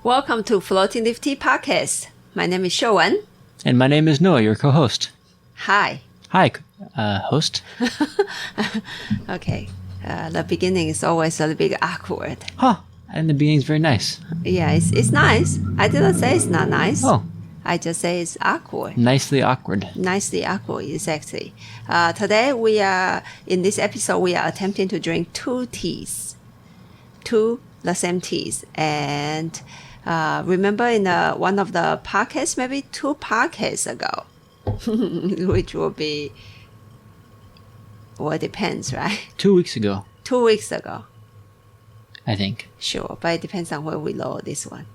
Welcome to Floating Lifty Podcast. My name is Shouwen. And my name is Noah, your co-host. Hi. Hi, host. Okay. The beginning is always a little bit awkward. Huh. And the beginning's very nice. Yeah, it's nice. I didn't say it's not nice. Oh. I just say it's awkward. Nicely awkward. Nicely awkward, exactly. Today in this episode, we are attempting to drink two teas. Two the same teas. And remember in one of the podcasts, maybe 2 podcasts ago, which will be, well, it depends, right? 2 weeks ago. 2 weeks ago. I think. Sure, but it depends on where we load this one.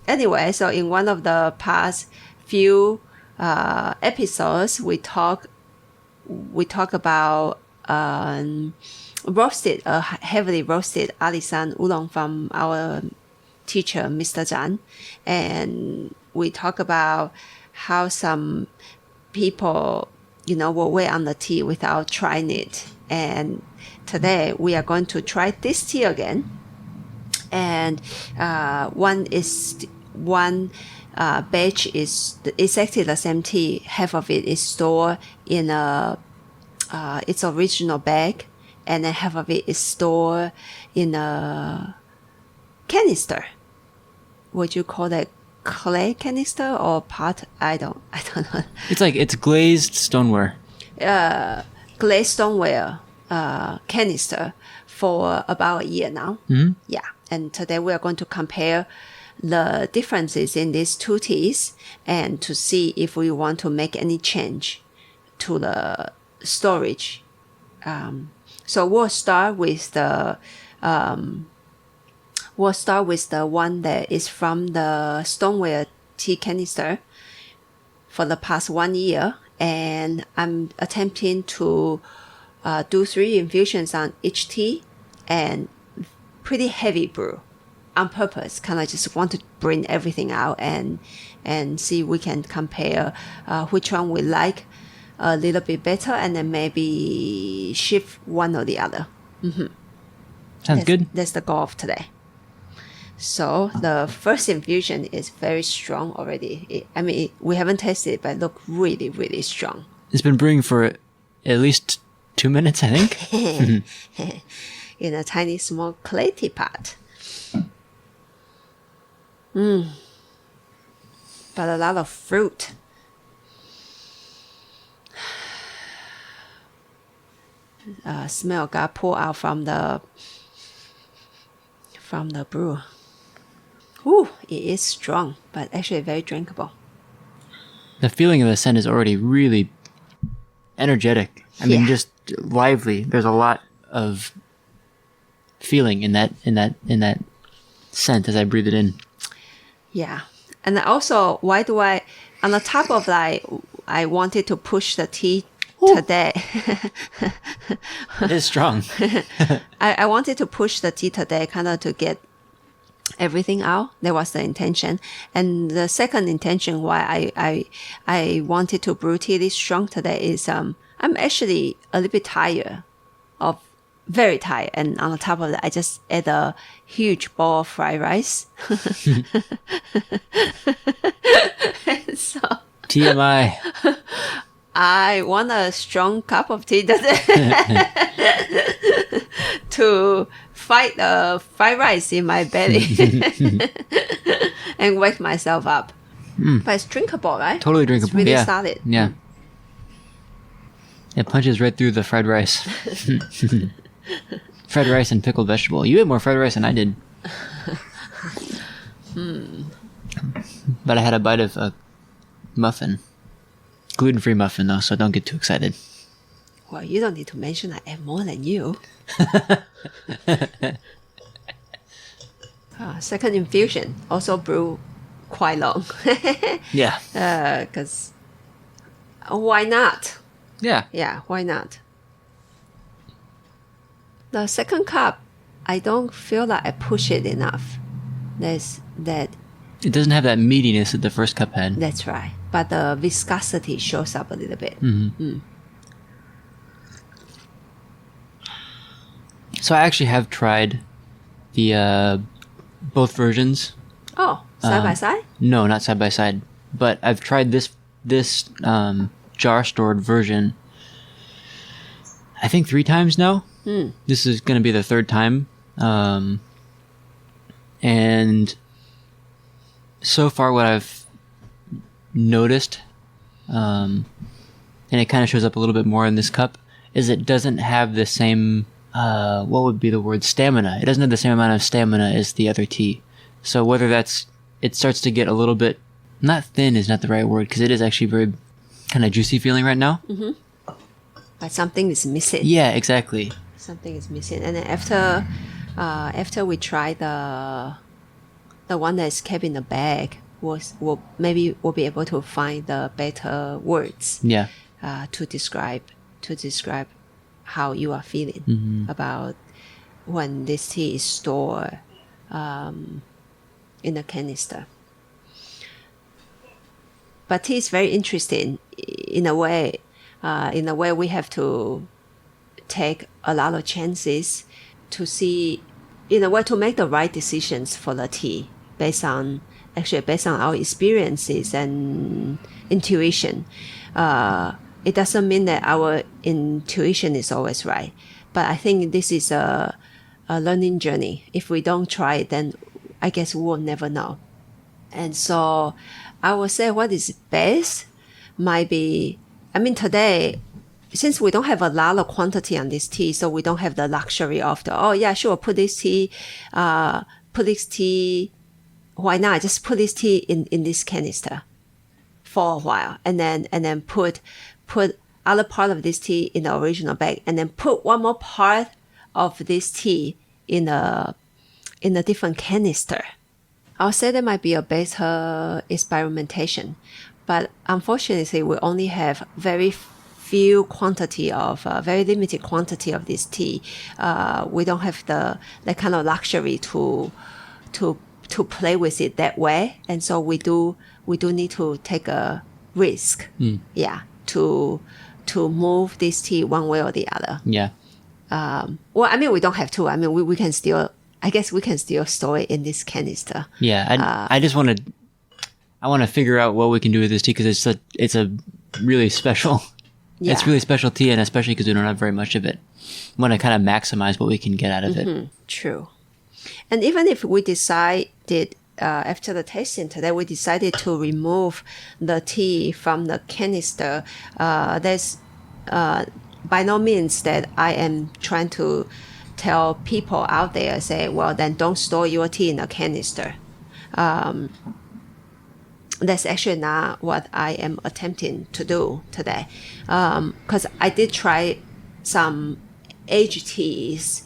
Anyway, so in one of the past few episodes, we talk about heavily roasted Alishan oolong from our teacher, Mr. Zhan, and we talk about how some people, will wait on the tea without trying it. And today we are going to try this tea again. And one batch is exactly the same tea. Half of it is stored in its original bag, and then half of it is stored in a canister. Would you call that clay canister or pot? I don't know. It's glazed stoneware. Glazed stoneware canister for about a year now. Mm-hmm. Yeah. And today we are going to compare the differences in these two teas and to see if we want to make any change to the storage. So we'll start with the one that is from the stoneware tea canister for the past 1 year, and I'm attempting to do 3 infusions on each tea and pretty heavy brew on purpose. Kind of just want to bring everything out and see if we can compare which one we like a little bit better, and then maybe shift one or the other. Sounds good. That's the goal of today. So the first infusion is very strong already. We haven't tasted it, but it looks really, really strong. It's been brewing for at least 2 minutes, I think. In a tiny, small clay teapot. But a lot of fruit. Smell got pulled out from the brew. Ooh, it is strong, but actually very drinkable. The feeling of the scent is already really energetic. I mean, just lively. There's a lot of feeling in that scent as I breathe it in. Yeah. And also, on the top of that, I wanted to push the tea today. It is strong. I wanted to push the tea today kind of to get everything out. That was the intention. And the second intention why I wanted to brew tea this strong today is I'm actually a little bit tired, very tired. And on the top of that, I just ate a huge bowl of fried rice. So TMI. I want a strong cup of tea today to fight the fried rice in my belly and wake myself up. But it's drinkable, right? Totally drinkable. It's really solid. Yeah. It punches right through the fried rice. Fried rice and pickled vegetable. You ate more fried rice than I did. But I had a bite of a muffin. Gluten-free muffin, though, so don't get too excited. Well, you don't need to mention I ate more than you. Second infusion, also brew quite long. Yeah. Because why not? Yeah. Yeah, why not? The second cup, I don't feel like I push it enough. It doesn't have that meatiness that the first cup had. That's right. But the viscosity shows up a little bit. So I actually have tried the both versions. Oh, side by side? No, not side by side. But I've tried this jar stored version, I think 3 times now. This is going to be the 3rd time. And so far what I've noticed, and it kind of shows up a little bit more in this cup, is it doesn't have the same, what would be the word, stamina. It doesn't have the same amount of stamina as the other tea. So whether that's, it starts to get a little bit, not thin is not the right word, because it is actually very kind of juicy feeling right now. But something is missing. Yeah, exactly. Something is missing. And then after we try the one that's kept in the bag, we'll be able to find the better words. Yeah. To describe how you are feeling about when this tea is stored in a canister. But tea is very interesting in a way. We have to take a lot of chances to see, in a way, to make the right decisions for the tea based on our experiences and intuition. It doesn't mean that our intuition is always right, but I think this is a learning journey. If we don't try it, then I guess we will never know. And so I would say what is best might be, today, since we don't have a lot of quantity on this tea, so we don't have the luxury of put this tea, why not? Just put this tea in this canister for a while, and then put other part of this tea in the original bag, and then put one more part of this tea in a different canister. I'll say there might be a better experimentation, but unfortunately we only have very limited quantity of this tea. We don't have the kind of luxury to play with it that way, and so we do need to take a risk. To move this tea one way or the other. We don't have to. We can still, I guess we can still store it in this canister. I just want to figure out what we can do with this tea, because it's a really special it's really special tea, and especially because we don't have very much of it. We want to kind of maximize what we can get out of it. True. And even if we decided after the tasting today, we decided to remove the tea from the canister, there's by no means that I am trying to tell people out there, say, well, then don't store your tea in a canister. That's actually not what I am attempting to do today. Because I did try some aged teas.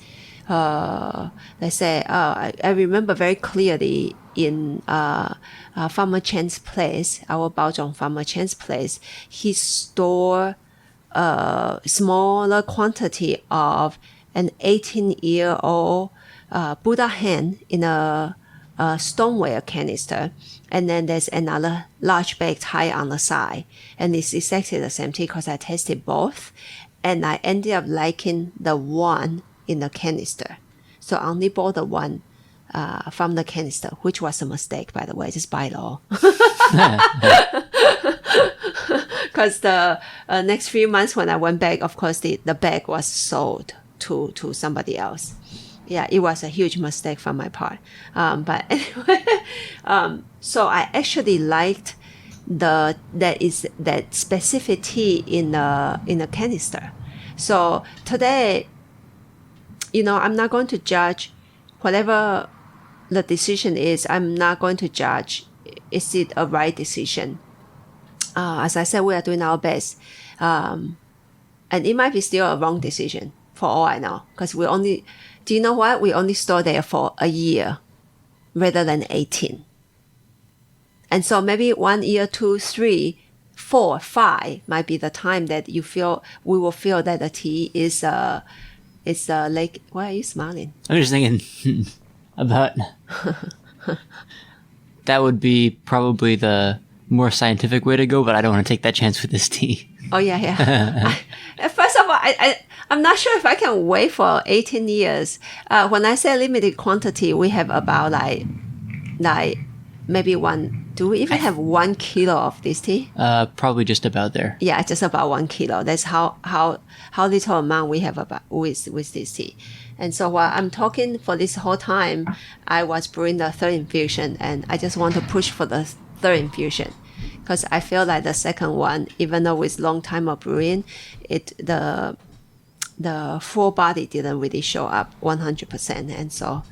Let's say, I remember very clearly in Farmer Chen's place, our Baozhong Farmer Chen's place, he stored a smaller quantity of an 18-year-old Buddha hand in a stoneware canister, and then there's another large bag tied on the side, and it's exactly the same tea because I tasted both, and I ended up liking the one in the canister. So I only bought the one from the canister, which was a mistake, by the way. Just buy it all. Because the next few months when I went back, of course, the bag was sold to somebody else. Yeah, it was a huge mistake from my part. But anyway, so I actually liked that specific tea in a canister. So today, I'm not going to judge whatever the decision is. I'm not going to judge is it a right decision. As I said, we are doing our best, and it might be still a wrong decision for all I know, because do you know what? We only store there for a year rather than 18. And so maybe 1 year, 2, 3, 4, 5 might be the time that we will feel that the tea is like, why are you smiling? I'm just thinking about that would be probably the more scientific way to go, but I don't want to take that chance with this tea. Oh, yeah. First of all, I'm not sure if I can wait for 18 years. When I say limited quantity, we have about like maybe do we even have 1 kilo of this tea? Probably just about there. Yeah, just about 1 kilo. That's how little amount we have about with this tea. And so while I'm talking for this whole time, I was brewing the third infusion, and I just want to push for the third infusion because I feel like the second one, even though with long time of brewing, the full body didn't really show up 100%, and so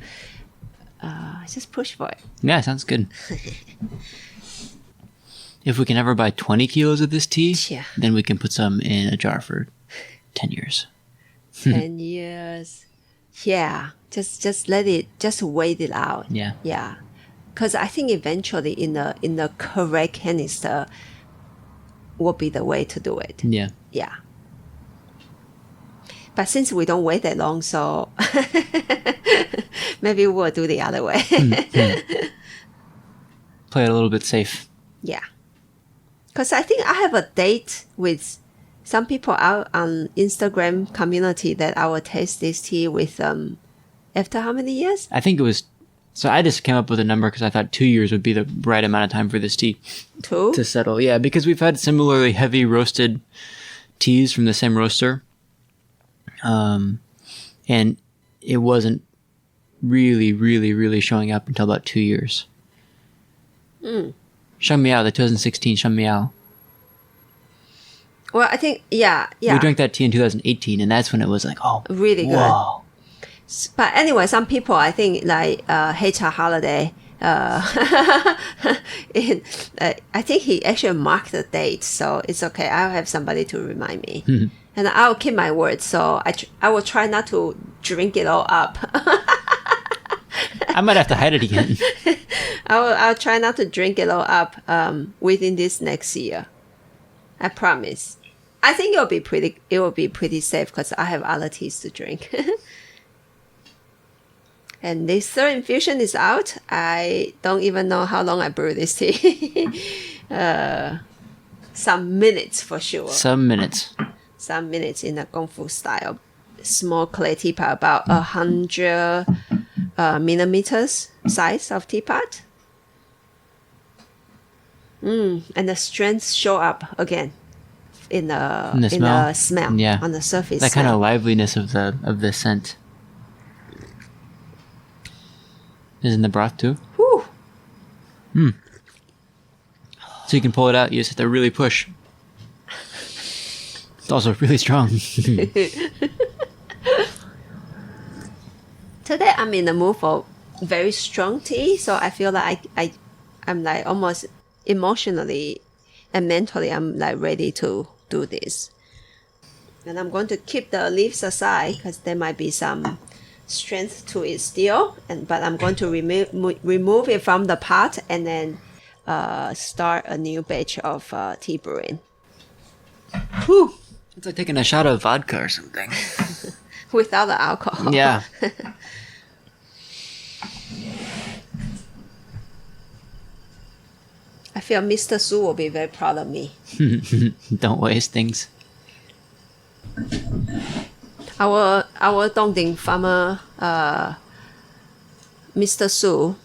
I just push for it. Yeah, sounds good. If we can ever buy 20 kilos of this tea, Yeah. then we can put some in a jar for 10 years. 10 years. Yeah, just wait it out. Yeah. Yeah. Because I think eventually in the correct canister will be the way to do it. Yeah. Yeah. But since we don't wait that long, so maybe we'll do the other way. Play it a little bit safe. Yeah. Because I think I have a date with some people out on Instagram community that I will taste this tea with after how many years? I think it was... So I just came up with a number because I thought 2 years would be the right amount of time for this tea 2? to settle. Yeah, because we've had similarly heavy roasted teas from the same roaster. And it wasn't really, really, really showing up until about 2 years. Sheng Miao, the 2016 Sheng Miao. Well, I think, yeah. We drank that tea in 2018, and that's when it was like, oh, Really good. whoa. But anyway, some people, I think, like H.R. Holiday, I think he actually marked the date, so it's okay. I'll have somebody to remind me. And I'll keep my word, so I will try not to drink it all up. I might have to hide it again. I'll try not to drink it all up within this next year. I promise. I think it will be pretty safe because I have other teas to drink. And this third infusion is out. I don't even know how long I brewed this tea. Some minutes for sure. Some minutes. Some minutes in a Kung Fu style. Small clay teapot, about 100 millimeters size of teapot. And the strengths show up again in the smell. Yeah. On the surface. That kind of liveliness of the scent. Is in the broth too? Whew. So you can pull it out, you just have to really push. It's also really strong. Today I'm in the mood for very strong tea, so I feel like I'm like almost emotionally and mentally I'm like ready to do this. And I'm going to keep the leaves aside because there might be some strength to it still, but I'm going to remove it from the pot and then start a new batch of tea brewing. Whew. It's like taking a shot of vodka or something. Without the alcohol. Yeah. I feel Mr. Su will be very proud of me. Don't waste things. Our Dongding farmer, Mr. Su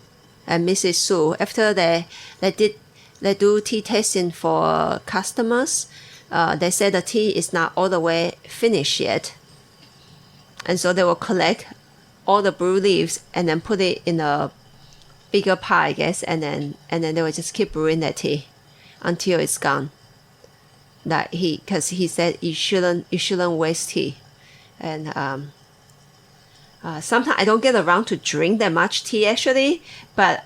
and Mrs. Su, after they do tea tasting for customers, they say the tea is not all the way finished yet, and so they will collect all the brew leaves and then put it in a bigger pot, I guess, and then they will just keep brewing that tea until it's gone. Because he said you shouldn't waste tea. And sometimes I don't get around to drink that much tea actually, but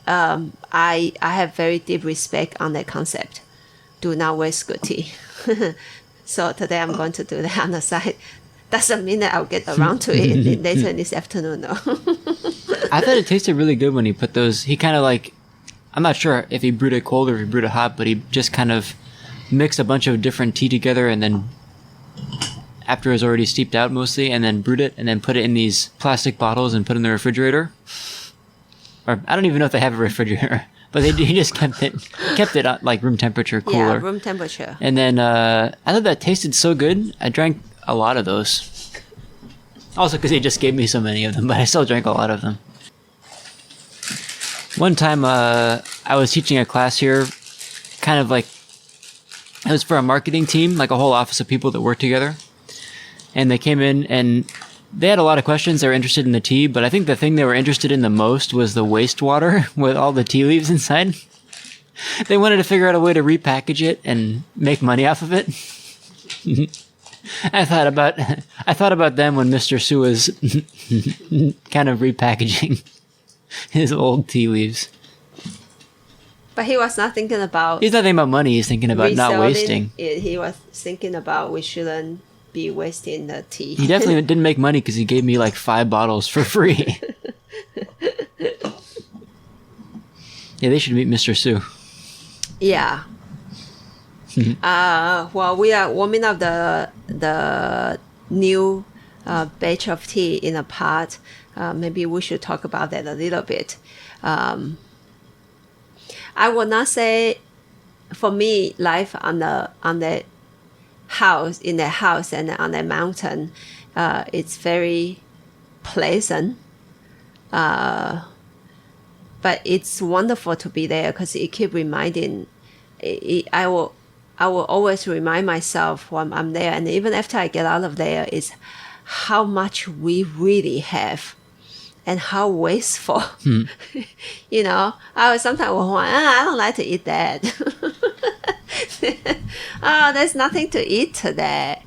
I have very deep respect on that concept. Do not waste good tea. So today I'm going to do that on the side. Doesn't mean that I'll get around to it later this afternoon though. I thought it tasted really good when he put those. He kind of like, I'm not sure if he brewed it cold or if he brewed it hot, but he just kind of mixed a bunch of different tea together and then after it was already steeped out mostly, and then brewed it, and then put it in these plastic bottles and put it in the refrigerator. Or I don't even know if they have a refrigerator. But he just kept it like room temperature cooler. Yeah, room temperature. And then I thought that tasted so good. I drank a lot of those. Also because he just gave me so many of them, but I still drank a lot of them. One time I was teaching a class here, kind of like, it was for a marketing team, like a whole office of people that work together. And they came in and they had a lot of questions. They were interested in the tea, but I think the thing they were interested in the most was the wastewater with all the tea leaves inside. They wanted to figure out a way to repackage it and make money off of it. I thought about them when Mr. Su was kind of repackaging his old tea leaves. But he was not thinking about... He's not thinking about money. He's thinking about not wasting. He was thinking about we shouldn't be wasting the tea. He definitely didn't make money because he gave me like 5 bottles for free. Yeah, they should meet Mr. Su. Yeah. Well, we are warming up the new batch of tea in a pot. Maybe we should talk about that a little bit. I will not say, for me, life on the house, in the house and on the mountain, it's very pleasant. But it's wonderful to be there because it keeps reminding. I will always remind myself when I'm there, and even after I get out of there, is how much we really have. And how wasteful, you know. I was sometimes want, I don't like to eat that. Oh, there's nothing to eat today.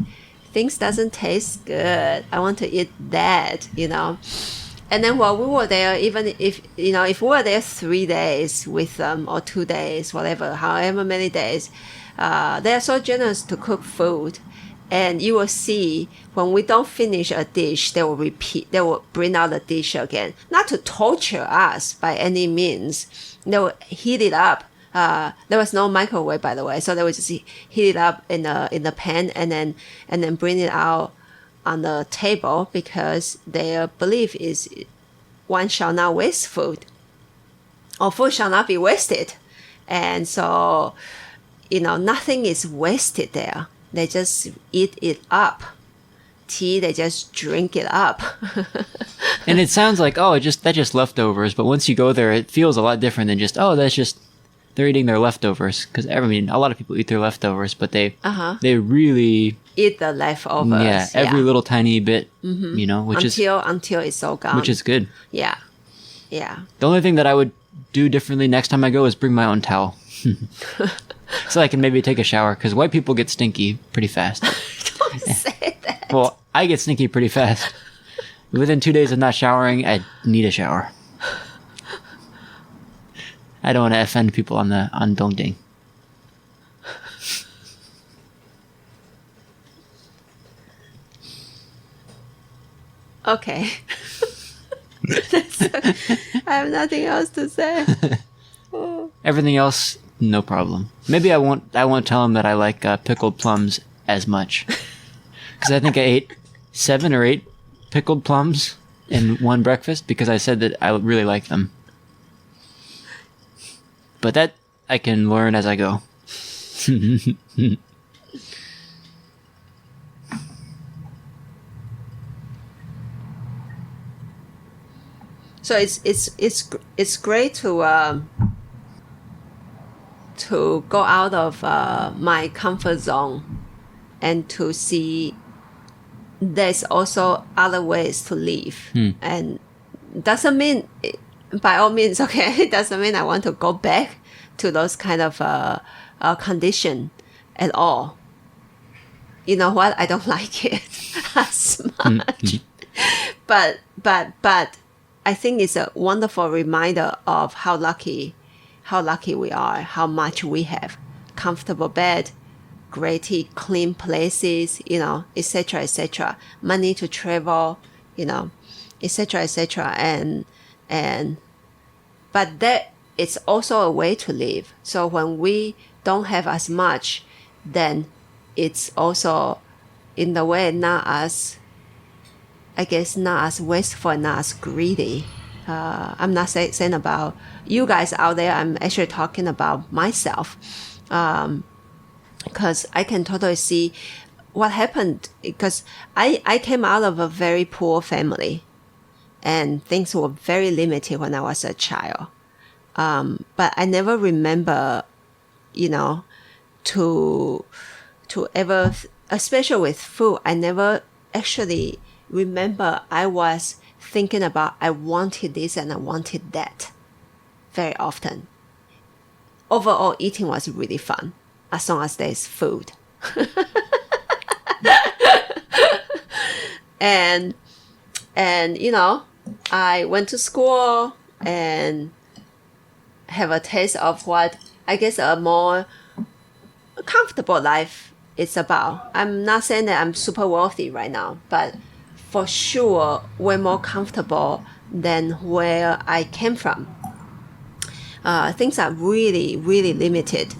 Things doesn't taste good. I want to eat that, you know. And then while we were there, even if we were there 3 days with them or 2 days, whatever, however many days, they are so generous to cook food. And you will see when we don't finish a dish, they will bring out the dish again. Not to torture us by any means. They will heat it up. There was no microwave, by the way, so they would just heat it up in the pan and then bring it out on the table because their belief is one shall not waste food, or food shall not be wasted. And so, nothing is wasted there. They just eat it up. Tea, they just drink it up. And it sounds like, that's just leftovers. But once you go there, it feels a lot different than just, they're eating their leftovers. Because, a lot of people eat their leftovers, but they really... eat the leftovers. Yeah, every little tiny bit, until it's all gone. Which is good. Yeah. Yeah. The only thing that I would do differently next time I go is bring my own towel. So I can maybe take a shower, because white people get stinky pretty fast. Don't say that. Well, I get stinky pretty fast. Within 2 days of not showering, I need a shower. I don't want to offend people on Dongding. Okay. I have nothing else to say. Everything else, no problem. Maybe I won't tell him that I like pickled plums as much. Because I think I ate 7 or 8 pickled plums in one breakfast because I said that I really like them. But that I can learn as I go. So it's great to go out of my comfort zone and to see there's also other ways to live. And doesn't mean, by all means, okay, it doesn't mean I want to go back to those kind of condition at all. You know what? I don't like it as much. But I think it's a wonderful reminder of how lucky we are, how much we have. Comfortable bed, great tea, clean places, etc., etc. Money to travel, etc., etc. But that it's also a way to live. So when we don't have as much, then it's also, in the way, not as wasteful, not as greedy. I'm not saying about you guys out there. I'm actually talking about myself. Because I can totally see what happened, because I came out of a very poor family and things were very limited when I was a child. But I never remember, to ever, especially with food, I never actually remember I was thinking about I wanted this and I wanted that very often. Overall, eating was really fun as long as there's food. and I went to school and have a taste of what I guess a more comfortable life is about. I'm not saying that I'm super wealthy right now, but for sure way more comfortable than where I came from. Things are really, really limited.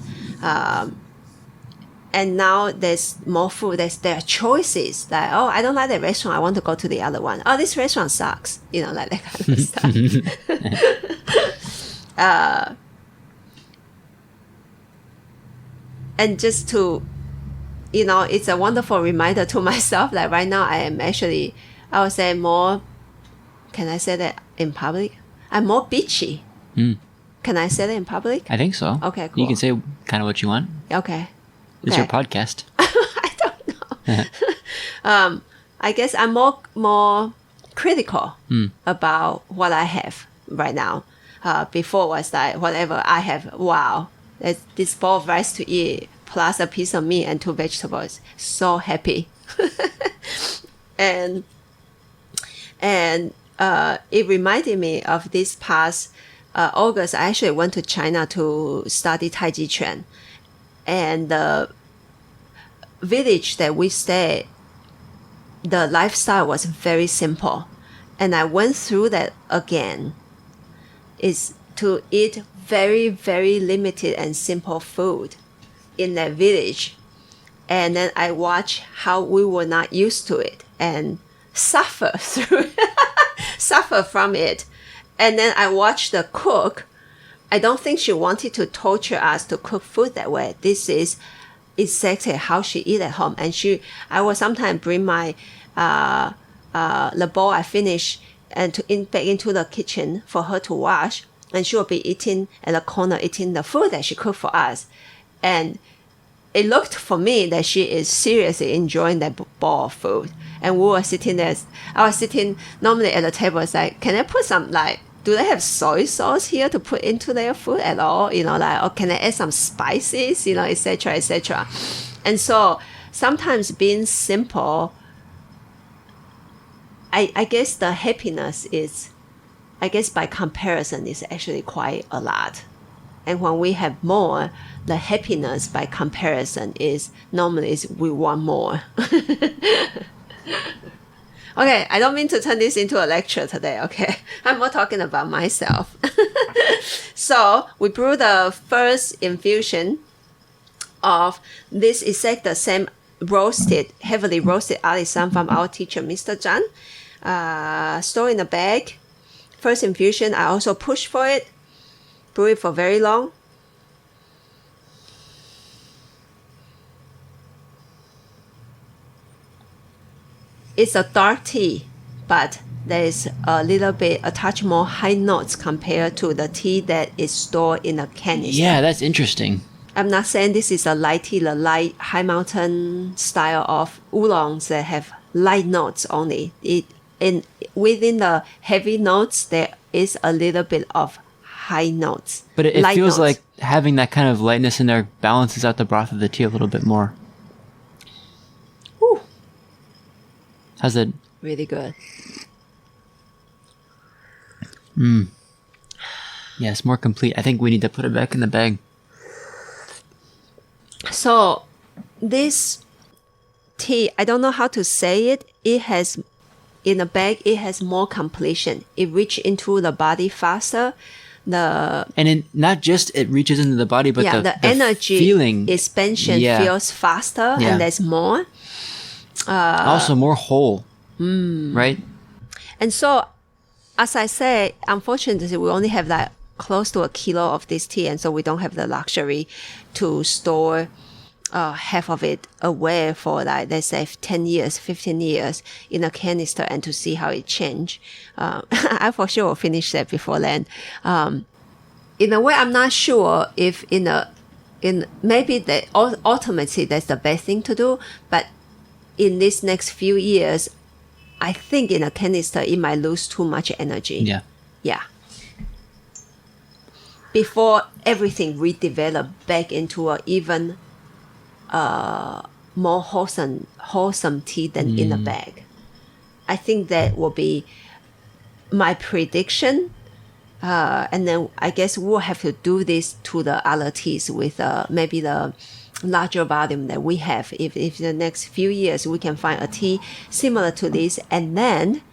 And now there's more food. There are choices. Like, oh, I don't like that restaurant. I want to go to the other one. Oh, this restaurant sucks. Like that kind of stuff. And just to, it's a wonderful reminder to myself that right now I am actually, I would say more, can I say that in public? I'm more bitchy. Can I say that in public? I think so. Okay, cool. You can say kind of what you want. Okay. It's your podcast. I don't know. I guess I'm more critical about what I have right now. Before was like, whatever I have, wow, there's this bowl of rice to eat, plus a piece of meat and 2 vegetables. So happy. And it reminded me of this past August. I actually went to China to study Tai Chi Chuan. And the village that we stayed, the lifestyle was very simple. And I went through that again, is to eat very, very limited and simple food in that village. And then I watched how we were not used to it and suffer from it. And then I watched the cook. I don't think she wanted to torture us to cook food that way. This is exactly how she eat at home. And I will sometimes bring my the bowl I finish and back into the kitchen for her to wash. And she will be eating at the corner, eating the food that she cooked for us. And it looked for me that she is seriously enjoying that bowl of food. And we were sitting there. I was sitting normally at the table. It's like, can I put some, like, do they have soy sauce here to put into their food at all? Or can I add some spices, etc., etc. And so sometimes being simple, I guess the happiness is, I guess by comparison, is actually quite a lot. And when we have more, the happiness by comparison is normally we want more. Okay, I don't mean to turn this into a lecture today, okay? I'm more talking about myself. So we brew the first infusion of this exact the same heavily roasted Alishan from our teacher, Mr. Zhang. Store in a bag. First infusion, I also push for it. Brew it for very long. It's a dark tea, but there is a touch more high notes compared to the tea that is stored in a canister. Yeah, that's interesting. I'm not saying this is a light tea, the light high mountain style of oolongs that have light notes only. Within the heavy notes, there is a little bit of high notes. But it feels like having that kind of lightness in there balances out the broth of the tea a little bit more. Whew. How's it? Really good. Yeah, it's more complete. I think we need to put it back in the bag. So this tea, I don't know how to say it. It has, in the bag, it has more completion. It reaches into the body faster. Not just it reaches into the body, but the energy feeling expansion feels faster, and there's more. Also more whole, right? And so as I say, unfortunately, we only have like close to a kilo of this tea, and so we don't have the luxury to store half of it away for like, let's say 10 years, 15 years in a canister and to see how it change. I for sure will finish that before then. In a way, I'm not sure if maybe that ultimately that's the best thing to do, but in these next few years, I think in a canister, it might lose too much energy. Yeah. Yeah. Before everything redevelop back into a even more wholesome tea than in a bag. I think that will be my prediction. And then I guess we'll have to do this to the other teas with maybe the larger volume that we have. If in the next few years we can find a tea similar to this and then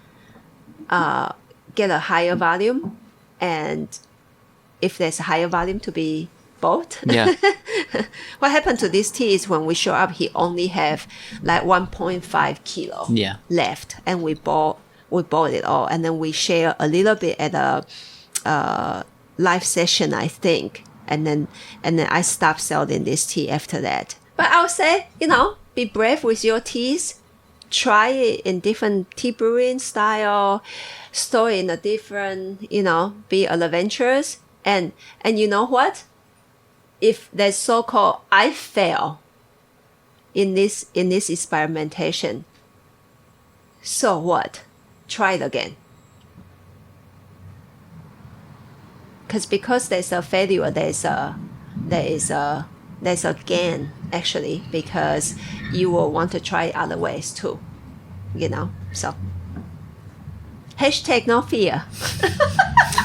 get a higher volume, and if there's a higher volume to be bought. Yeah. What happened to this tea is when we show up, he only have like 1.5 kilo left, and we bought it all, and then we share a little bit at a live session, I think, and then I stopped selling this tea after that. But I'll say, be brave with your teas. Try it in different tea brewing style, store it in a different, be adventurous. And you know what? If there's so-called I fail in this experimentation, so what? Try it again. Because there's a failure, there's a gain actually, because you will want to try other ways too, so # no fear.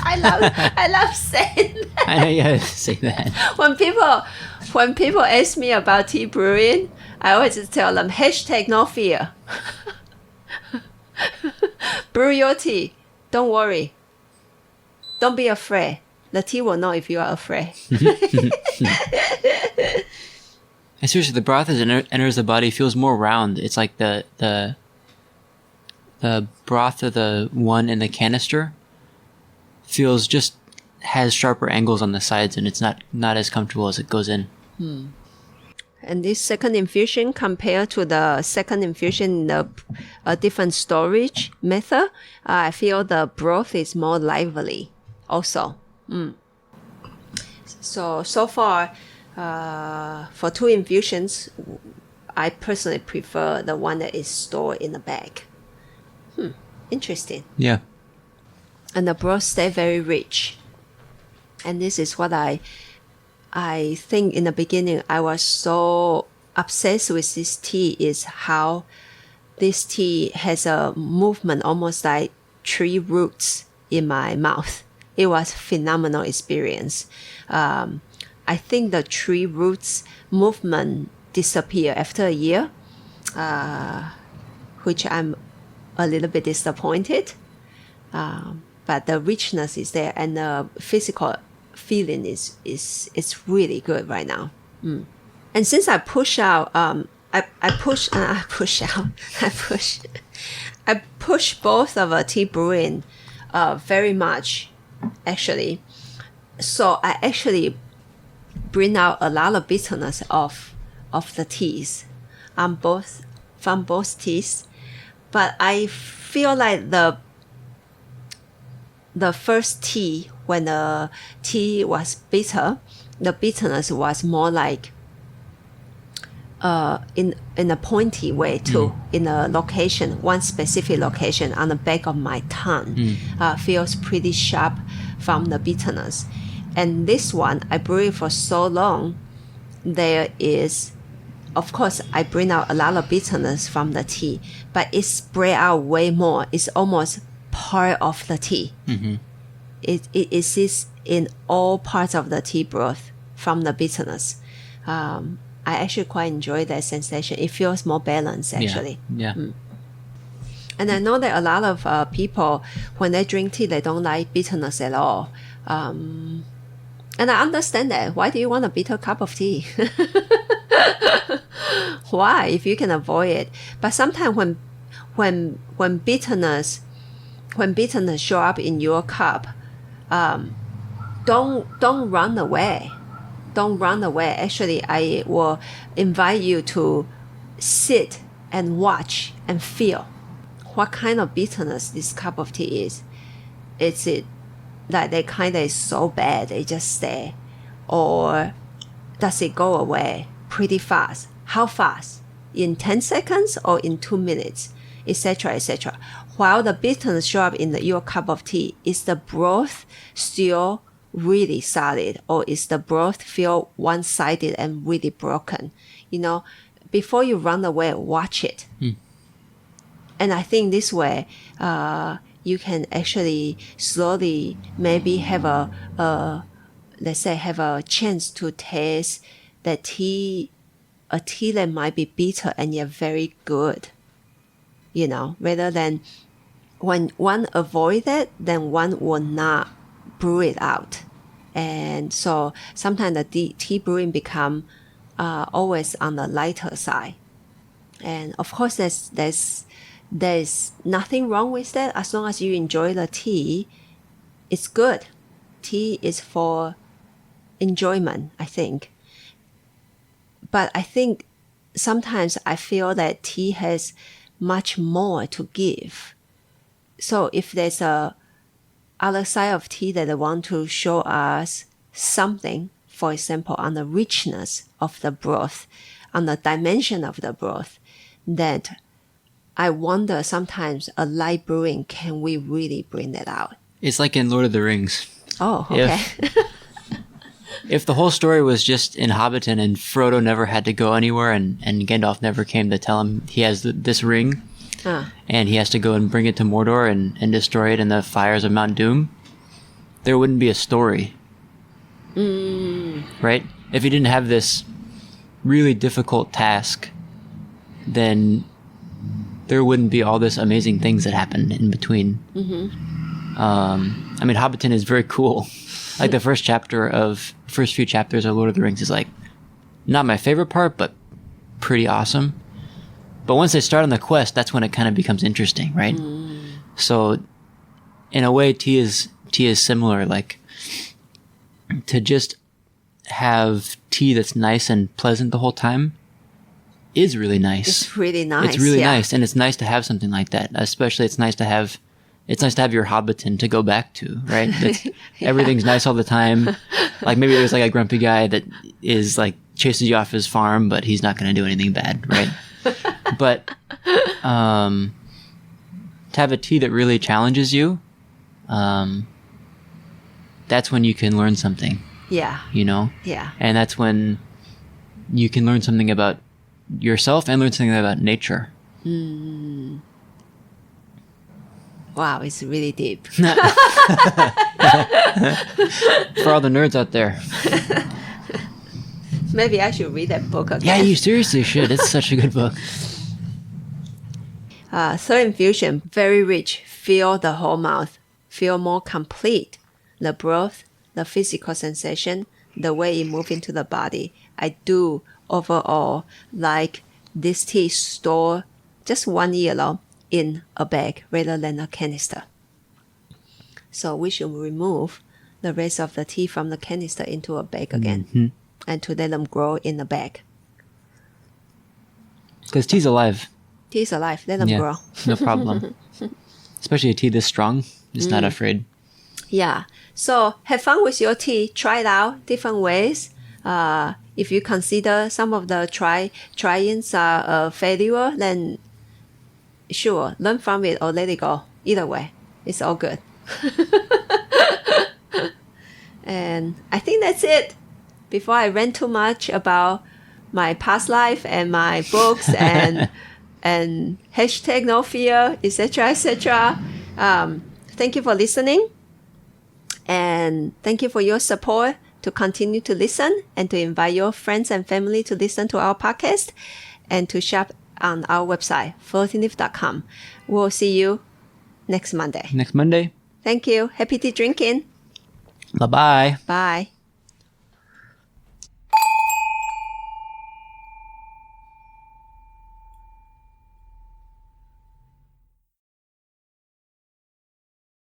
I love saying that. I know you gotta say that. When people ask me about tea brewing, I always just tell them # no fear. Brew your tea. Don't worry. Don't be afraid. The tea will know if you are afraid. And seriously, the broth as it enters the body feels more round. It's like the broth of the one in the canister has sharper angles on the sides, and it's not as comfortable as it goes in. And this second infusion compared to the second infusion in a different storage method, I feel the broth is more lively also. So far, for 2 infusions, I personally prefer the one that is stored in a bag. Interesting. Yeah. And the broth stay very rich. And this is what I think in the beginning I was so obsessed with this tea, is how this tea has a movement almost like tree roots in my mouth. It was a phenomenal experience. I think the tree roots movement disappear after a year, which I'm a little bit disappointed. But the richness is there, and the physical feeling is really good right now. And since I push out, I push both of tea brewing very much, actually. So I actually bring out a lot of bitterness of the teas from both teas. But I feel like the first tea, when the tea was bitter, the bitterness was more like in a pointy way too, in a location, one specific location on the back of my tongue, feels pretty sharp from the bitterness. And this one, I brew it for so long, there is, of course, I bring out a lot of bitterness from the tea, but it's spread out way more. It's almost part of the tea. It exists in all parts of the tea broth from the bitterness. I actually quite enjoy that sensation. It feels more balanced, actually. Yeah. And I know that a lot of people, when they drink tea, they don't like bitterness at all. And I understand that. Why do you want a bitter cup of tea? Why, if you can avoid it? But sometimes when bitterness when bitterness show up in your cup, don't run away. Don't run away. Actually, I will invite you to sit and watch and feel what kind of bitterness this cup of tea is. Is it like they kind of is so bad they just stay, or does it go away pretty fast? How fast? In 10 seconds or in 2 minutes, etc., etc. While the bitterness show up in your cup of tea, is the broth still really solid, or is the broth feel one-sided and really broken? Before you run away, watch it. And I think this way, you can actually slowly maybe have let's say have a chance to taste a tea that might be bitter and yet very good. Rather than when one avoid it, then one will not brew it out. And so sometimes the tea brewing become always on the lighter side. And of course, there's nothing wrong with that. As long as you enjoy the tea, it's good. Tea is for enjoyment, I think. But I think sometimes I feel that tea has much more to give. So if there's a other side of tea that I want to show us something, for example, on the richness of the broth, on the dimension of the broth, that I wonder sometimes a light brewing, can we really bring that out? It's like in Lord of the Rings. Oh, okay. If the whole story was just in Hobbiton and Frodo never had to go anywhere and Gandalf never came to tell him he has this ring and he has to go and bring it to Mordor and destroy it in the fires of Mount Doom, there wouldn't be a story. Right? If he didn't have this really difficult task, then there wouldn't be all this amazing things that happened in between. I mean, Hobbiton is very cool. Like the first few chapters of Lord of the Rings is like not my favorite part, but pretty awesome. But once they start on the quest, that's when it kind of becomes interesting, right? So in a way, tea is similar. Like to just have tea that's nice and pleasant the whole time is really nice. It's really nice. It's really nice, and it's nice to have something like that. Especially, it's nice to have your Hobbiton to go back to, right? Everything's nice all the time. Like maybe there's like a grumpy guy that is like chases you off his farm, but he's not going to do anything bad, right? But to have a tea that really challenges you, that's when you can learn something. Yeah. Yeah. And that's when you can learn something about yourself and learn something about nature. Wow, it's really deep. For all the nerds out there. Maybe I should read that book again. Yeah, you seriously should. It's such a good book. Third infusion, very rich. Feel the whole mouth. Feel more complete. The broth, the physical sensation, the way it moves into the body. I do overall like this tea stored just 1 year in a bag rather than a canister. So we should remove the rest of the tea from the canister into a bag again and to let them grow in the bag. Because tea's alive. Tea is alive. Let them grow. No problem. Especially a tea this strong. It's not afraid. Yeah. So have fun with your tea. Try it out different ways. If you consider some of the try-ins are a failure, then sure, learn from it or let it go. Either way, it's all good. And I think that's it. Before I rant too much about my past life and my books and hashtag no fear, etc., etc. Thank you for listening. And thank you for your support to continue to listen and to invite your friends and family to listen to our podcast and to shop on our website, floatingleaf.com. We'll see you next Monday. Next Monday. Thank you. Happy tea drinking. Bye-bye. Bye.